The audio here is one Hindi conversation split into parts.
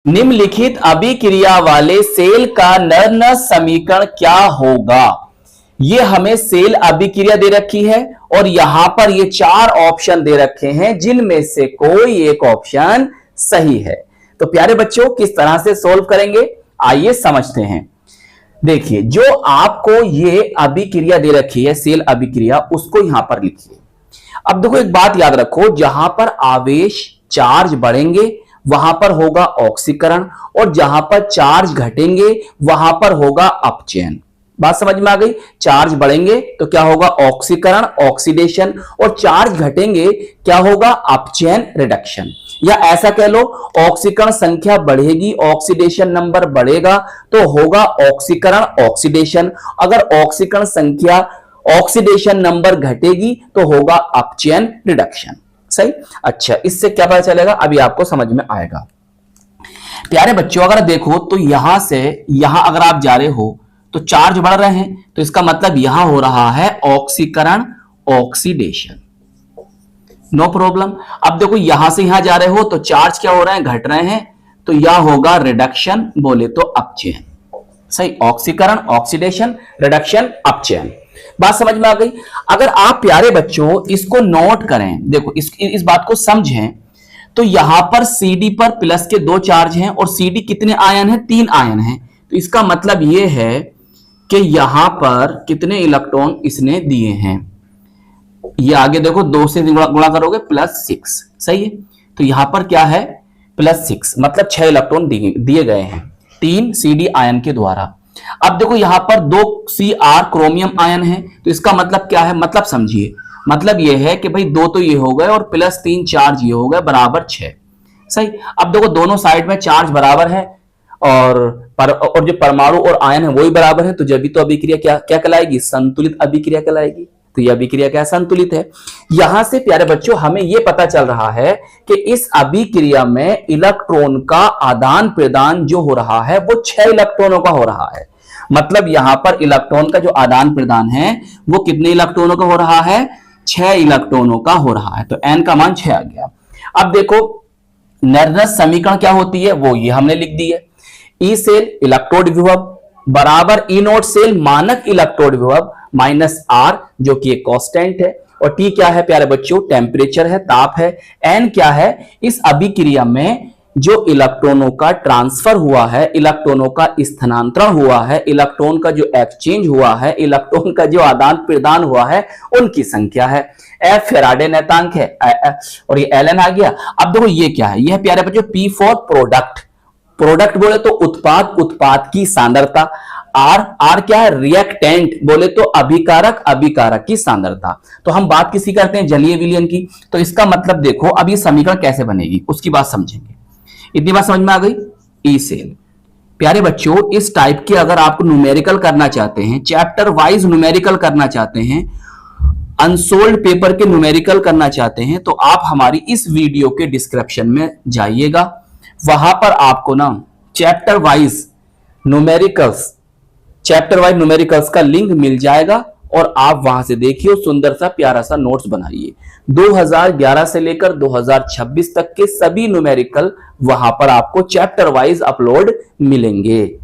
निम्नलिखित अभिक्रिया वाले सेल का नर्न समीकरण क्या होगा। ये हमें सेल अभिक्रिया दे रखी है और यहां पर ये चार ऑप्शन दे रखे हैं जिनमें से कोई एक ऑप्शन सही है। तो प्यारे बच्चों किस तरह से सोल्व करेंगे आइए समझते हैं। देखिए जो आपको ये अभिक्रिया दे रखी है सेल अभिक्रिया उसको यहां पर लिखिए। अब देखो एक बात याद रखो, जहां पर आवेश चार्ज बढ़ेंगे वहां पर होगा ऑक्सीकरण और जहां पर चार्ज घटेंगे वहां पर होगा अपचयन। बात समझ में आ गई। चार्ज बढ़ेंगे तो क्या होगा ऑक्सीकरण ऑक्सीडेशन और चार्ज घटेंगे क्या होगा अपचयन रिडक्शन। या ऐसा कह लो ऑक्सीकरण संख्या बढ़ेगी ऑक्सीडेशन नंबर बढ़ेगा तो होगा ऑक्सीकरण ऑक्सीडेशन। अगर ऑक्सीकरण संख्या ऑक्सीडेशन नंबर घटेगी तो होगा अपचयन रिडक्शन। सही। अच्छा इससे क्या पता चलेगा अभी आपको समझ में आएगा। प्यारे बच्चों अगर देखो तो यहां से यहां अगर आप जा रहे हो तो चार्ज बढ़ रहे हैं तो इसका मतलब यहां हो रहा है ऑक्सीकरण ऑक्सीडेशन। No problem. अब देखो यहां से यहां जा रहे हो तो चार्ज क्या हो रहे हैं घट रहे हैं तो यह होगा रिडक्शन बोले तो अपचयन। सही। ऑक्सीकरण ऑक्सीडेशन रिडक्शन अपचयन। बात समझ में आ गई। अगर आप प्यारे बच्चों इसको नोट करें देखो इस बात को समझें तो यहां पर CD पर प्लस के 2 चार्ज हैं और CD कितने आयन हैं 3 आयन हैं। तो इसका मतलब यह है कि यहां पर कितने इलेक्ट्रॉन इसने दिए हैं। ये आगे देखो 2 से गुणा करोगे +6। सही है। तो यहां पर क्या है +6 मतलब 6 इलेक्ट्रॉन दिए गए हैं 3 CD आयन के द्वारा। अब देखो यहां पर 2 Cr क्रोमियम आयन है तो इसका मतलब क्या है मतलब समझिए। मतलब यह है कि भाई 2 तो ये हो गए और +3 चार्ज ये हो गए बराबर 6। सही। अब देखो दोनों साइड में चार्ज बराबर है और जो परमाणु और आयन है वही बराबर है तो जब भी तो अभिक्रिया क्या कहलाएगी संतुलित अभिक्रिया कहलाएगी। तो यह अभिक्रिया क्या संतुलित है। यहां से प्यारे बच्चों हमें यह पता चल रहा है कि इस अभिक्रिया में इलेक्ट्रॉन का आदान प्रदान जो हो रहा है वो 6 इलेक्ट्रॉनों का हो रहा है। मतलब यहां पर इलेक्ट्रॉन का जो आदान प्रदान है वो कितने इलेक्ट्रॉनों का हो रहा है 6 इलेक्ट्रॉनों का हो रहा है। तो n का मान 6 आ गया। अब देखो नर्नस समीकरण क्या होती है वो ये हमने लिख दी है। ई सेल इलेक्ट्रोड विभव बराबर ई नोट सेल मानक इलेक्ट्रोड विभव -r जो कि एक कांस्टेंट है और T क्या है प्यारे बच्चों टेम्परेचर है ताप है। n क्या है इस अभिक्रिया में जो इलेक्ट्रॉनों का ट्रांसफर हुआ है इलेक्ट्रॉनों का स्थानांतरण हुआ है इलेक्ट्रॉन का जो एक्सचेंज हुआ है इलेक्ट्रॉन का जो आदान प्रदान हुआ है उनकी संख्या है। F फैराडे नेतांक है और ये Ln आ गया। अब देखो ये क्या है यह प्यारे बच्चों P फॉर प्रोडक्ट। प्रोडक्ट बोले तो उत्पाद की सांद्रता। R क्या है रिएक्टेंट बोले तो अभिकारक की सांद्रता। तो हम बात किसी करते हैं जलीय विलयन की। तो इसका मतलब देखो अब ये समीकरण कैसे बनेगी उसकी बात समझेंगे। इतनी बात समझ में आ गई। ई सेल प्यारे बच्चों इस टाइप के अगर आपको न्यूमेरिकल करना चाहते हैं चैप्टर वाइज न्यूमेरिकल करना चाहते हैं अनसोल्ड पेपर के न्यूमेरिकल करना चाहते हैं तो आप हमारी इस वीडियो के डिस्क्रिप्शन में जाइएगा। वहां पर आपको ना चैप्टर वाइज न्यूमेरिकल्स का लिंक मिल जाएगा और आप वहां से देखिए सुंदर सा प्यारा सा नोट्स बनाइए। 2011 से लेकर 2026 तक के सभी न्यूमेरिकल वहां पर आपको चैप्टर वाइज अपलोड मिलेंगे।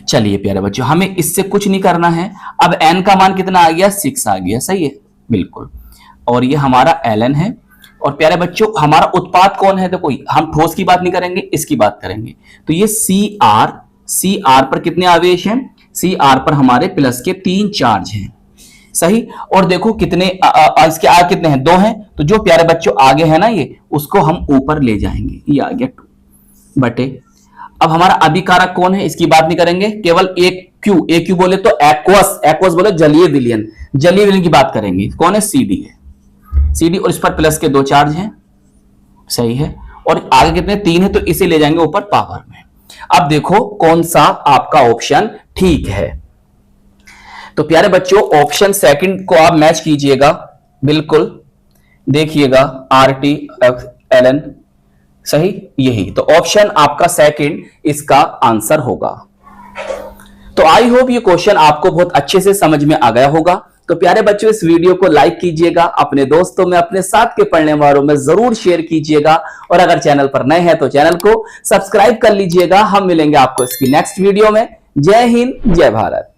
चलिए प्यारे बच्चों हमें इससे कुछ नहीं करना है। अब n का मान कितना आ गया 6 आ गया। सही है बिल्कुल। और ये हमारा Ln है और प्यारे बच्चों हमारा उत्पाद कौन है देखो हम ठोस की बात नहीं करेंगे इसकी बात करेंगे। तो ये Cr पर कितने आवेश हैं Cr पर हमारे प्लस के 3 चार्ज हैं। सही। और देखो कितने इसके आगे कितने हैं 2 हैं तो जो प्यारे बच्चों आगे है ना ये उसको हम ऊपर ले जाएंगे। ये आ गया 2 बटे। अब हमारा अभिकारक कौन है इसकी बात नहीं करेंगे केवल AQ बोले तो एक्वस बोले जलीय विलयन की बात करेंगे। कौन है CD है CD और इस पर प्लस के 2 चार्ज हैं। सही है। और आगे कितने 3 है तो इसे ले जाएंगे ऊपर पावर में। अब देखो कौन सा आपका ऑप्शन ठीक है। तो प्यारे बच्चों ऑप्शन सेकंड को आप मैच कीजिएगा बिल्कुल देखिएगा RT Ln सही यही। तो ऑप्शन आपका सेकंड इसका आंसर होगा। तो आई होप ये क्वेश्चन आपको बहुत अच्छे से समझ में आ गया होगा। तो प्यारे बच्चों, इस वीडियो को लाइक कीजिएगा, अपने दोस्तों में, अपने साथ के पढ़ने वालों में जरूर शेयर कीजिएगा, और अगर चैनल पर नए हैं तो चैनल को सब्सक्राइब कर लीजिएगा। हम मिलेंगे आपको इसकी नेक्स्ट वीडियो में। जय हिंद, जय भारत।